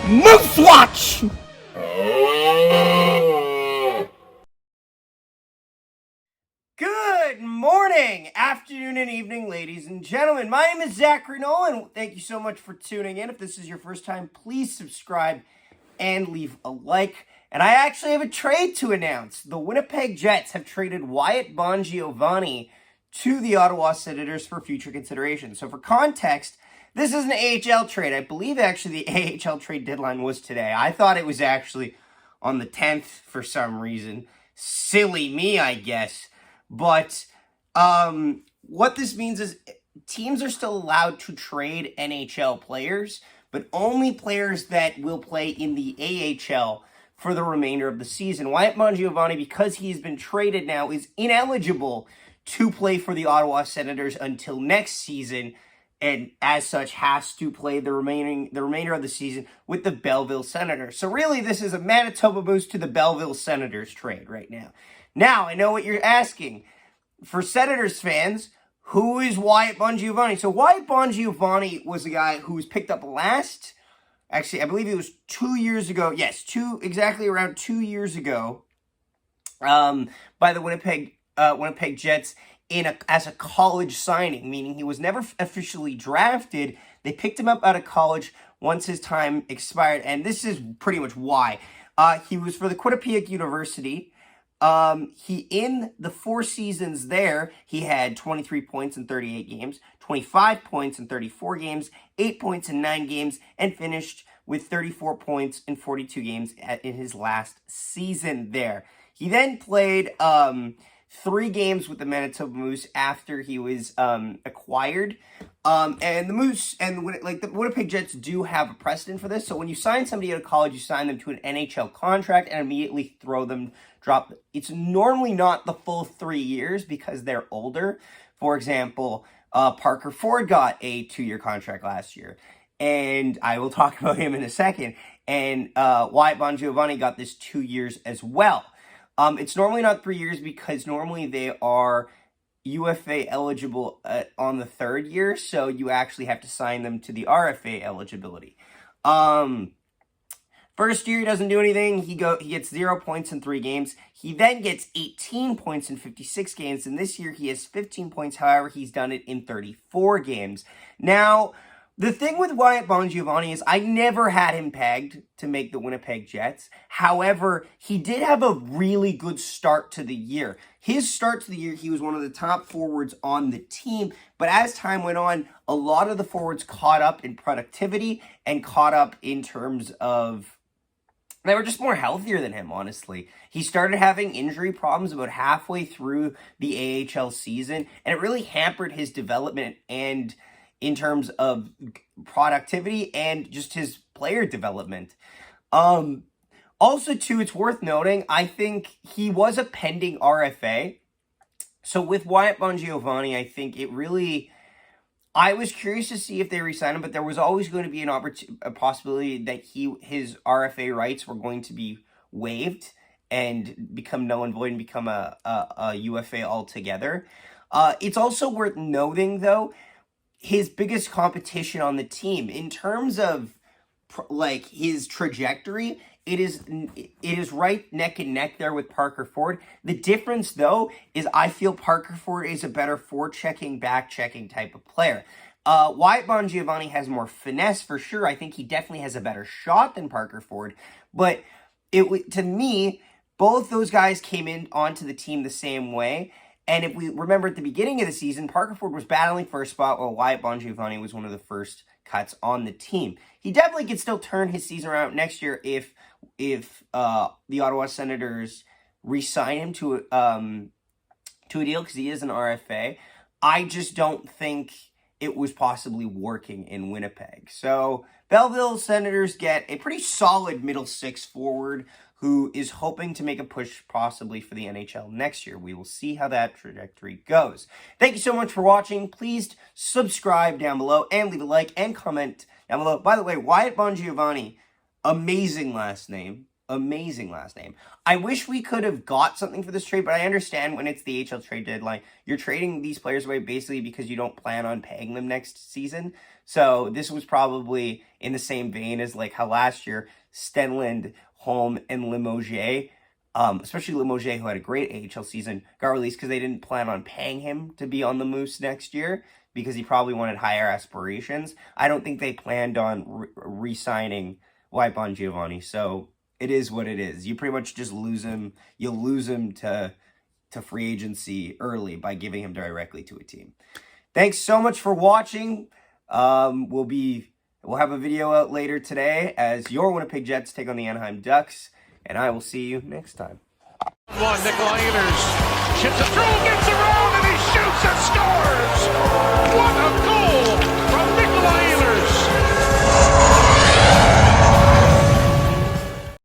Moose Watch! Good morning, afternoon, and evening, ladies and gentlemen. My name is Zachary Nolan. Thank you so much for tuning in. If this is your first time, please subscribe and leave a like. And I actually have a trade to announce. The Winnipeg Jets have traded Wyatt Bongiovanni to the Ottawa Senators for future consideration. So for context, this is an AHL trade. I believe actually the AHL trade deadline was today. I thought it was actually on the 10th for some reason. Silly me, I guess. But what this means is teams are still allowed to trade NHL players, but only players that will play in the AHL for the remainder of the season. Wyatt Bongiovanni, because he's been traded now, is ineligible to play for the Ottawa Senators until next season, and as such has to play the remainder of the season with the Belleville Senators. So really, this is a Manitoba Moose to the Belleville Senators trade right now. Now, I know what you're asking. For Senators fans, who is Wyatt Bongiovanni? So Wyatt Bongiovanni was a guy who was picked up last, actually, I believe it was 2 years ago. Yes, exactly around 2 years ago, by the Winnipeg Jets as a college signing, meaning he was never officially drafted. They picked him up out of college once his time expired, and this is pretty much why. He was for the Winnipeg University. In the 4 seasons there, he had 23 points in 38 games, 25 points in 34 games, 8 points in 9 games, and finished with 34 points in 42 games in his last season there. He then played 3 games with the Manitoba Moose after he was acquired. And the Moose and the Winnipeg Jets do have a precedent for this. So when you sign somebody out of college, you sign them to an NHL contract and immediately drop. It's normally not the full 3 years because they're older. For example, Parker Ford got a 2-year contract last year, and I will talk about him in a second. And Wyatt Bongiovanni got this 2 years as well. It's normally not 3 years because normally they are UFA eligible on the 3rd year, so you actually have to sign them to the RFA eligibility. First year, he doesn't do anything. He gets 0 points in 3 games. He then gets 18 points in 56 games, and this year he has 15 points. However, he's done it in 34 games. Now, the thing with Wyatt Bongiovanni is I never had him pegged to make the Winnipeg Jets. However, he did have a really good start to the year. His start to the year, he was one of the top forwards on the team. But as time went on, a lot of the forwards caught up in productivity and caught up in terms of they were just more healthier than him, honestly. He started having injury problems about halfway through the AHL season, and it really hampered his development and in terms of productivity and just his player development. Also, too, it's worth noting, I think he was a pending RFA. So with Wyatt Bongiovanni, I think I was curious to see if they re-sign him, but there was always going to be a possibility that his RFA rights were going to be waived and become null and void and become a UFA altogether. It's also worth noting, though, his biggest competition on the team in terms of his trajectory, it is right neck and neck there with Parker Ford. The difference, though, is I feel Parker Ford is a better forechecking, back-checking type of player. Wyatt Bongiovanni has more finesse for sure. I think he definitely has a better shot than Parker Ford. But to me, both those guys came in onto the team the same way. And if we remember at the beginning of the season, Parker Ford was battling for a spot while Wyatt Bongiovanni was one of the first cuts on the team. He definitely could still turn his season around next year if the Ottawa Senators re-sign him to a deal because he is an RFA. I just don't think it was possibly working in Winnipeg. So Belleville Senators get a pretty solid middle 6 forward who is hoping to make a push possibly for the NHL next year. We will see how that trajectory goes. Thank you so much for watching. Please subscribe down below and leave a like and comment down below. By the way, Wyatt Bongiovanni, amazing last name. Amazing last name. I wish we could have got something for this trade, but I understand when it's the HL trade deadline, you're trading these players away basically because you don't plan on paying them next season. So this was probably in the same vein as like how last year Stenlund, Holm, and Limoges, especially Limoges, who had a great AHL season, got released because they didn't plan on paying him to be on the Moose next year because he probably wanted higher aspirations. I don't think they planned on re-signing Wyatt Bongiovanni, so it is what it is. You pretty much just lose him. You'll lose him to free agency early by giving him directly to a team. Thanks so much for watching. We'll have a video out later today as your Winnipeg Jets take on the Anaheim Ducks, and I will see you next time. Nikolai Ehlers chips it through, gets around, and he shoots and scores! What a goal!